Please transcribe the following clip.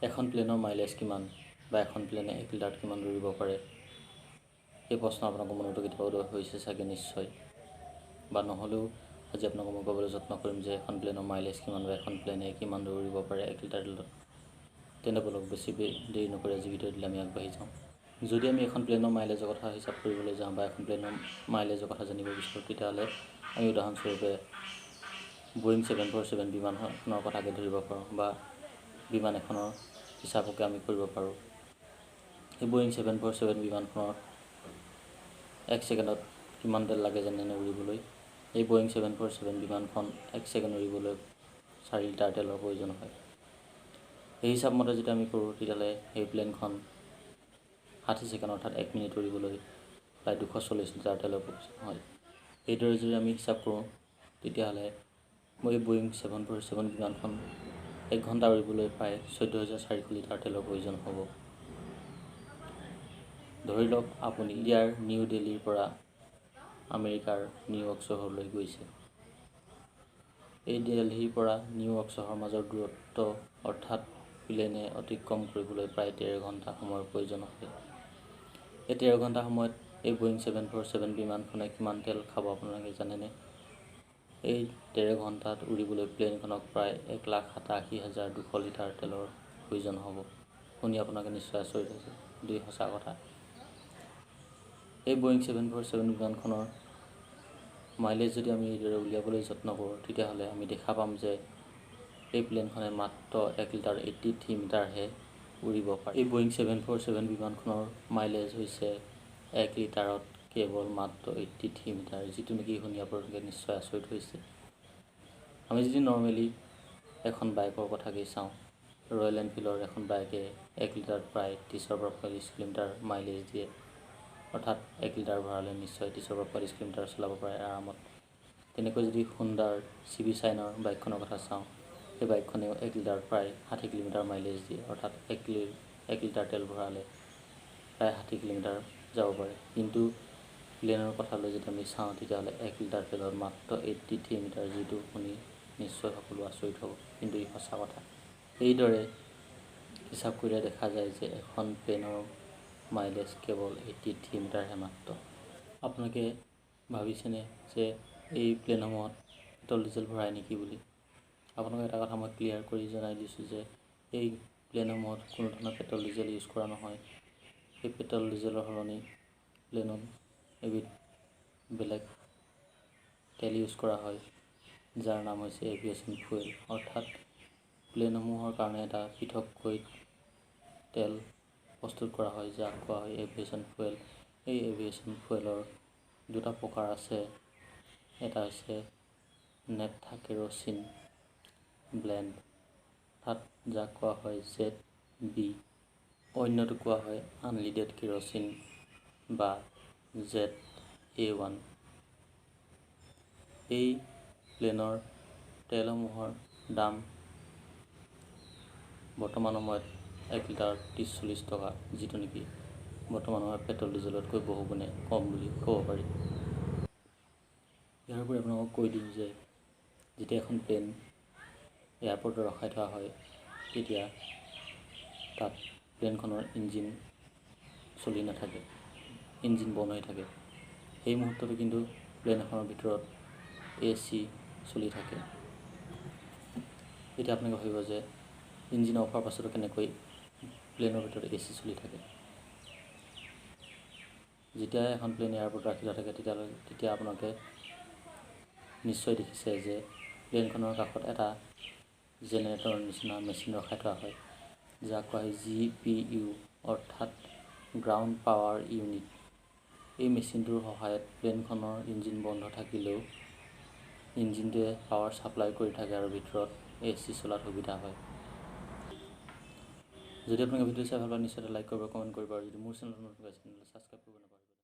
এখন প্লেনৰ মাইলেজ কিমান বা এখন প্লেনে 1 লিটাৰত কিমান উৰিব পাৰে? এই প্ৰশ্ন আপোনালোকৰ মনতো কেতিয়াবা উদয় হৈছে চাগে নিশ্চয়, বা নহ'লেও আজি আপোনালোকক মই ক'বলৈ যত্ন কৰিম যে এখন প্লেনৰ মাইলেজ কিমান বা এখন প্লেনে কিমান দূৰ উৰিব পাৰে 1 লিটাৰ তেলত। তেনে বলক বেছি দেৰি নকৰি আজি ভিডিঅ'টোলৈ আমি আগবাঢ়ি যাওঁ। যদি আমি এখন প্লেনৰ মাইলেজৰ কথা হিচাপ কৰিবলৈ যাওঁ বা এখন প্লেনৰ মাইলেজৰ কথা জানিব বিচাৰোঁ, তেতিয়াহ'লে আমি উদাহৰণস্বৰূপে বয়িং 747 বিমানখনৰ কথাকে ধৰিব পাৰোঁ বা বিমান এখনৰ হিচাপকে আমি কৰিব পাৰোঁ। এই বয়িং 747 বিমানখনৰ 1 ছেকেণ্ডত কিমান তেল লাগে জানেনে উৰিবলৈ? এই বয়িং 747 বিমানখন 1 ছেকেণ্ড উৰিবলৈ 4 লিটাৰ তেলৰ প্ৰয়োজন হয়। এই হিচাপ মতে যদি আমি কৰোঁ, তেতিয়াহ'লে এই প্লেনখন 60 ছেকেণ্ড অৰ্থাৎ 1 মিনিট উৰিবলৈ প্ৰায় 240 লিটাৰ তেলৰ প্ৰয়োজন হয়। এইদৰে যদি আমি হিচাপ কৰোঁ, তেতিয়াহ'লে এই বয়িং 747 বিমানখন 1 ঘণ্টা উৰিবলৈ প্ৰায় 14,400 লিটাৰ তেলৰ প্ৰয়োজন হ'ব। ধৰি লওক আপুনি ইয়াৰ নিউ দিল্লীৰ পৰা আমেৰিকাৰ নিউয়ৰ্ক চহৰলৈ গৈছে। এই দিল্লীৰ পৰা নিউয়ৰ্ক চহৰৰ মাজৰ দূৰত্ব অৰ্থাৎ প্লেনে অতিক্ৰম কৰিবলৈ প্ৰায় 13 ঘণ্টা সময়ৰ প্ৰয়োজন হয়। এই 13 ঘণ্টা সময়ত এই বয়িং 747 বিমানখনে কিমান তেল খাব আপোনালোকে জানেনে? এই 13 ঘণ্টাত উৰিবলৈ প্লেনখনক প্ৰায় 1,87,200 লিটাৰ তেলৰ প্ৰয়োজন হ'ব। শুনি আপোনালোকে নিশ্চয় আচৰিত হৈছে, এইটোৱেই সঁচা কথা। এই বয়িং 747 বিমানখনৰ মাইলেজ যদি আমি এইদৰে উলিয়াবলৈ যত্ন কৰোঁ, তেতিয়াহ'লে আমি দেখা পাম যে এই প্লেনখনে মাত্ৰ 1 লিটাৰ 83 মিটাৰহে উৰিব পাৰে। এই বয়িং 747 বিমানখনৰ মাইলেজ হৈছে 1 লিটাৰত কেৱল মাত্ৰ 83 মিটাৰ, যিটো নেকি শুনি আপোনালোকে নিশ্চয় আচৰিত হৈছে। আমি যদি নৰ্মেলি এখন বাইকৰ কথাকেই চাওঁ, ৰয়েল এনফিল্ডৰ এখন বাইকে 1 লিটাৰত প্ৰায় 30-ৰ পৰা 40 কিলোমিটাৰ মাইলেজ দিয়ে। অৰ্থাৎ 1 লিটাৰ ভৰালে নিশ্চয় 30-ৰ পৰা 40 কিলোমিটাৰ চলাব পাৰে আৰামত। তেনেকৈ যদি হুণ্ডাৰ CB চাইনৰ বাইকখনৰ কথা চাওঁ, সেই বাইকখনেও 1 লিটাৰত প্ৰায় 60 কিলোমিটাৰ মাইলেজ দিয়ে। অৰ্থাৎ 1 লিটাৰ তেল ভৰালে প্ৰায় 60 কিলোমিটাৰ যাব পাৰে। কিন্তু প্লেনৰ কথালৈ যদি আমি চাওঁ, তেতিয়াহ'লে 1 লিটাৰ তেলত মাত্ৰ 83 মিটাৰ, যিটো শুনি নিশ্চয় সকলো আচৰিত হ'ব, কিন্তু ই সঁচা কথা। এইদৰে হিচাপ কৰিলে দেখা যায় যে এখন প্লেনৰ মাইলেজ কেৱল 83 মিটাৰহে মাত্ৰ। আপোনালোকে ভাবিছেনে যে এই প্লেনসমূহত পেট্ৰল ডিজেল ভৰাই নেকি বুলি? আপোনালোকক এটা কথা মই ক্লিয়াৰ কৰি জনাই দিছোঁ যে এই প্লেনসমূহত কোনো ধৰণৰ পেট্ৰল ডিজেল ইউজ কৰা নহয়। এই পেট্ৰল ডিজেলৰ সলনি প্লেনত এবিধ বেলেগ তেল ইউজ কৰা হয়, যাৰ নাম হৈছে এভিয়েশ্যন ফুয়েল। অৰ্থাৎ প্লেনসমূহৰ কাৰণে এটা পৃথককৈ তেল প্ৰস্তুত কৰা হয়, যাক কোৱা হয় এভিয়েশ্যন ফুয়েল। এই এভিয়েশ্যন ফুয়েলৰ দুটা প্ৰকাৰ আছে। এটা হৈছে নেপথা কেৰ'চিন ব্লেণ্ড, অৰ্থাৎ যাক কোৱা হয় ZB। অন্যটো কোৱা হয় আনলিডেড কেৰ'চিন বা ZA1। এই প্লেনৰ তেলসমূহৰ দাম বৰ্তমান সময়ত 1 লিটাৰত 30-40 টকা, যিটো নেকি বৰ্তমান সময়ত পেট্ৰল ডিজেলতকৈ বহু গুণে কম বুলি ক'ব পাৰি। ইয়াৰ উপৰি আপোনালোকক কৈ দিওঁ যে যেতিয়া এখন প্লেন এয়াৰপৰ্টত ৰখাই থোৱা হয়, তেতিয়া তাত প্লেনখনৰ ইঞ্জিন চলি নাথাকে, ইঞ্জিন বন্ধ হৈ থাকে। সেই মুহূৰ্ততো কিন্তু প্লেন এখনৰ ভিতৰত AC চলি থাকে। এতিয়া আপোনালোকে ভাবিব যে ইঞ্জিন অফ হোৱাৰ পাছতো কেনেকৈ প্লেনৰ ভিতৰত AC চলি থাকে। যেতিয়া এখন প্লেন এয়াৰপৰ্টত ৰাখি থোৱা থাকে, তেতিয়া আপোনালোকে নিশ্চয় দেখিছে যে প্লেনখনৰ কাষত এটা জেনেৰেটৰৰ নিচিনা মেচিন ৰখাই থোৱা হয়, যাক কোৱা হয় GPU অৰ্থাৎ গ্ৰাউণ্ড পাৱাৰ ইউনিট। এই মেচিনটোৰ সহায়ত প্লেনখনৰ ইঞ্জিন বন্ধ থাকিলেও ইঞ্জিনটোৱে পাৱাৰ ছাপ্লাই কৰি থাকে আৰু ভিতৰত AC চলাত সুবিধা হয়। যদি আপোনালোকে ভিডিঅ' চাই ভাল পায়, নিশ্চয় লাইক কৰিব, কমেণ্ট কৰিব, আৰু যদি মোৰ চেনেলত নতুন আছে তেন্তে ছাবস্ক্ৰাইব কৰিব নাপাহৰিব।